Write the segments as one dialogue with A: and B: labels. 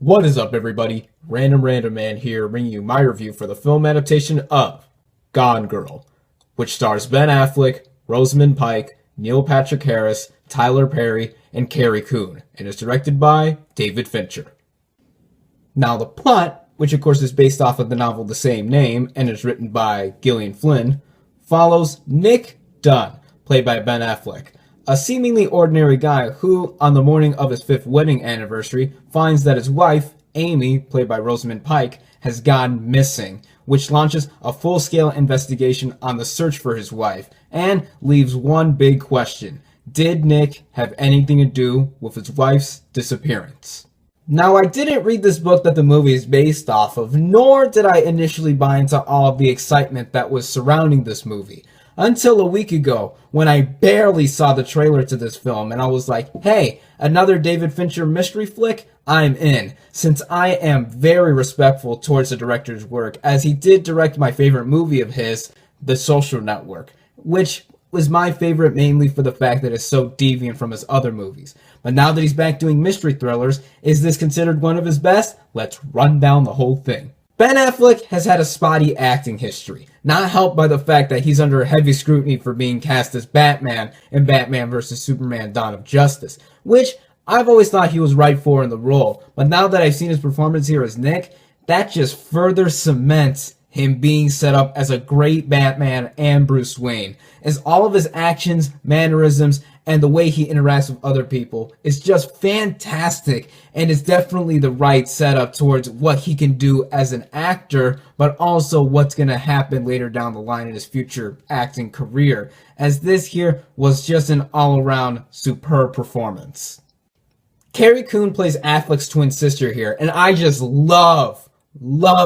A: What is up, everybody? Random Random Man here, bringing you my review for the film adaptation of Gone Girl, which stars Ben Affleck, Rosamund Pike, Neil Patrick Harris, Tyler Perry, and Carrie Coon, and is directed by David Fincher. Now, the plot, which of course is based off of the novel the same name and is written by Gillian Flynn, follows Nick Dunn, played by Ben Affleck, a seemingly ordinary guy who, on the morning of his 5th wedding anniversary, finds that his wife, Amy, played by Rosamund Pike, has gone missing, which launches a full-scale investigation on the search for his wife, and leaves one big question. Did Nick have anything to do with his wife's disappearance? Now, I didn't read this book that the movie is based off of, nor did I initially buy into all of the excitement that was surrounding this movie. Until a week ago, when I barely saw the trailer to this film, and I was like, hey, another David Fincher mystery flick? I'm in, since I am very respectful towards the director's work, as he did direct my favorite movie of his, The Social Network, which was my favorite mainly for the fact that it's so deviant from his other movies. But now that he's back doing mystery thrillers, is this considered one of his best? Let's run down the whole thing. Ben Affleck has had a spotty acting history, not helped by the fact that he's under heavy scrutiny for being cast as Batman in Batman vs. Superman: Dawn of Justice, which I've always thought he was right for in the role, but now that I've seen his performance here as Nick, that just further cements him being set up as a great Batman and Bruce Wayne, as all of his actions, mannerisms, and the way he interacts with other people is just fantastic, and is definitely the right setup towards what he can do as an actor, but also what's going to happen later down the line in his future acting career, as this here was just an all-around superb performance. Carrie Coon plays Affleck's twin sister here, and I just love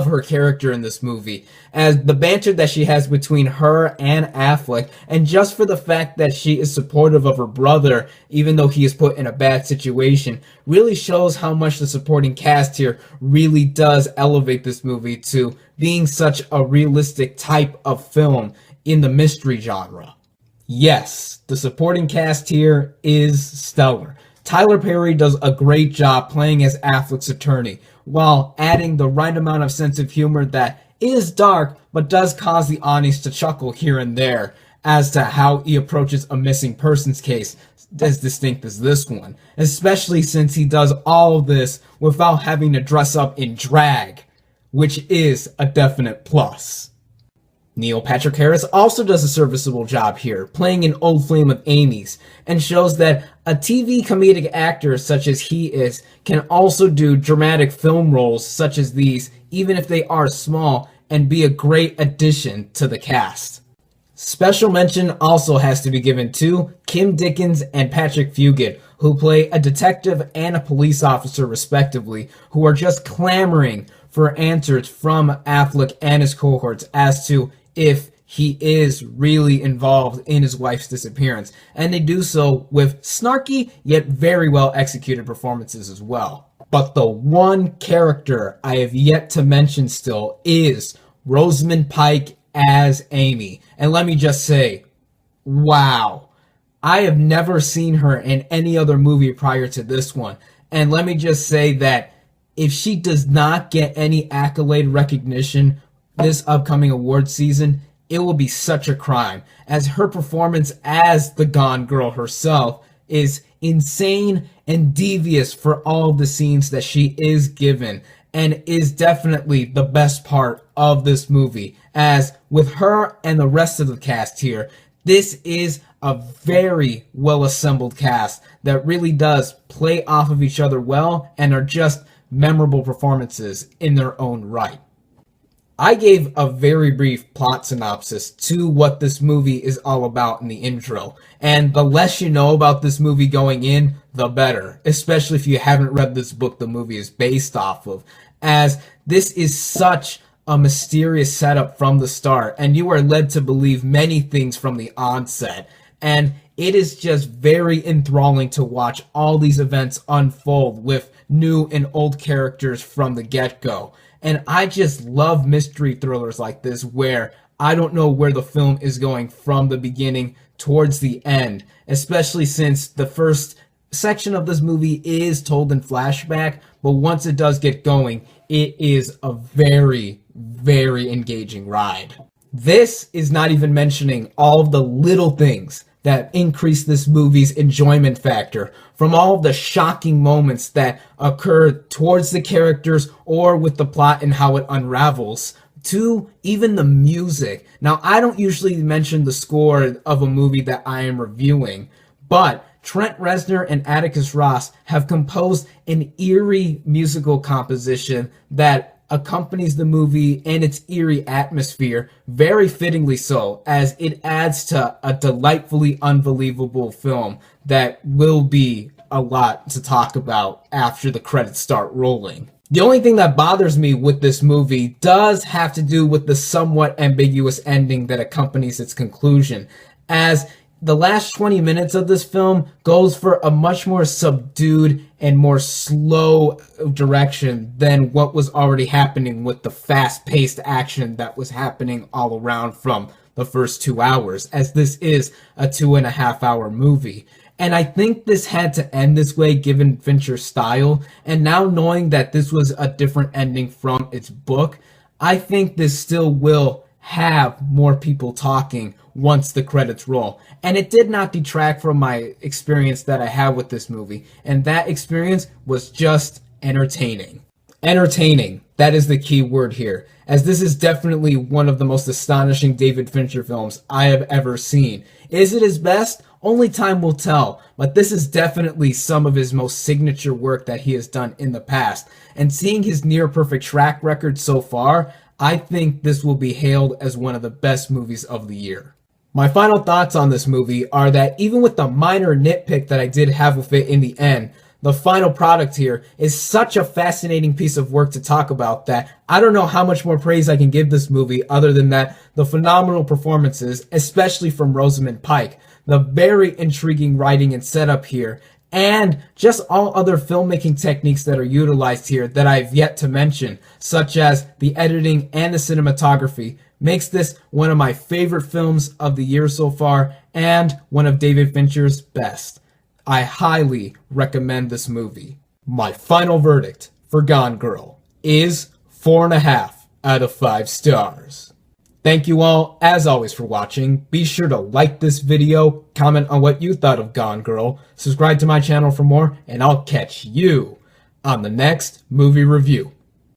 A: her character in this movie, as the banter that she has between her and Affleck, and just for the fact that she is supportive of her brother even though he is put in a bad situation, really shows how much the supporting cast here really does elevate this movie to being such a realistic type of film in the mystery genre. Yes, the supporting cast here is stellar. Tyler Perry does a great job playing as Affleck's attorney, while adding the right amount of sense of humor that is dark, but does cause the audience to chuckle here and there as to how he approaches a missing persons case as distinct as this one, especially since he does all of this without having to dress up in drag, which is a definite plus. Neil Patrick Harris also does a serviceable job here, playing an old flame of Amy's, and shows that a TV comedic actor such as he is can also do dramatic film roles such as these, even if they are small, and be a great addition to the cast. Special mention also has to be given to Kim Dickens and Patrick Fugit, who play a detective and a police officer respectively, who are just clamoring for answers from Affleck and his cohorts as to if he is really involved in his wife's disappearance, and they do so with snarky yet very well executed performances as well. But the one character I have yet to mention still is Rosamund Pike as Amy, and let me just say, wow. I have never seen her in any other movie prior to this one, and let me just say that if she does not get any accolade recognition this upcoming award season, it will be such a crime, as her performance as the Gone Girl herself is insane and devious for all of the scenes that she is given, and is definitely the best part of this movie, as with her and the rest of the cast here, this is a very well assembled cast that really does play off of each other well and are just memorable performances in their own right. I gave a very brief plot synopsis to what this movie is all about in the intro, and the less you know about this movie going in, the better, especially if you haven't read this book the movie is based off of, as this is such a mysterious setup from the start, and you are led to believe many things from the onset, and it is just very enthralling to watch all these events unfold with new and old characters from the get-go. And I just love mystery thrillers like this where I don't know where the film is going from the beginning towards the end, especially since the first section of this movie is told in flashback, but once it does get going, it is a very, very engaging ride. This is not even mentioning all of the little things that increase this movie's enjoyment factor, from all of the shocking moments that occur towards the characters or with the plot and how it unravels, to even the music. Now, I don't usually mention the score of a movie that I am reviewing, but Trent Reznor and Atticus Ross have composed an eerie musical composition that accompanies the movie and its eerie atmosphere, very fittingly so, as it adds to a delightfully unbelievable film that will be a lot to talk about after the credits start rolling. The only thing that bothers me with this movie does have to do with the somewhat ambiguous ending that accompanies its conclusion, as the last 20 minutes of this film goes for a much more subdued and more slow direction than what was already happening with the fast-paced action that was happening all around from the first 2 hours, as this is a 2.5-hour movie. And I think this had to end this way given Fincher's style, and now knowing that this was a different ending from its book, I think this still will have more people talking once the credits roll. And it did not detract from my experience that I had with this movie, and that experience was just entertaining. Entertaining, that is the key word here, as this is definitely one of the most astonishing David Fincher films I have ever seen. Is it his best? Only time will tell, but this is definitely some of his most signature work that he has done in the past, and seeing his near-perfect track record so far, I think this will be hailed as one of the best movies of the year. My final thoughts on this movie are that even with the minor nitpick that I did have with it in the end, the final product here is such a fascinating piece of work to talk about that I don't know how much more praise I can give this movie other than that the phenomenal performances, especially from Rosamund Pike, the very intriguing writing and setup here, and just all other filmmaking techniques that are utilized here that I've yet to mention, such as the editing and the cinematography, makes this one of my favorite films of the year so far, and one of David Fincher's best. I highly recommend this movie. My final verdict for Gone Girl is 4.5 out of 5 stars. Thank you all, as always, for watching. Be sure to like this video, comment on what you thought of Gone Girl, subscribe to my channel for more, and I'll catch you on the next movie review.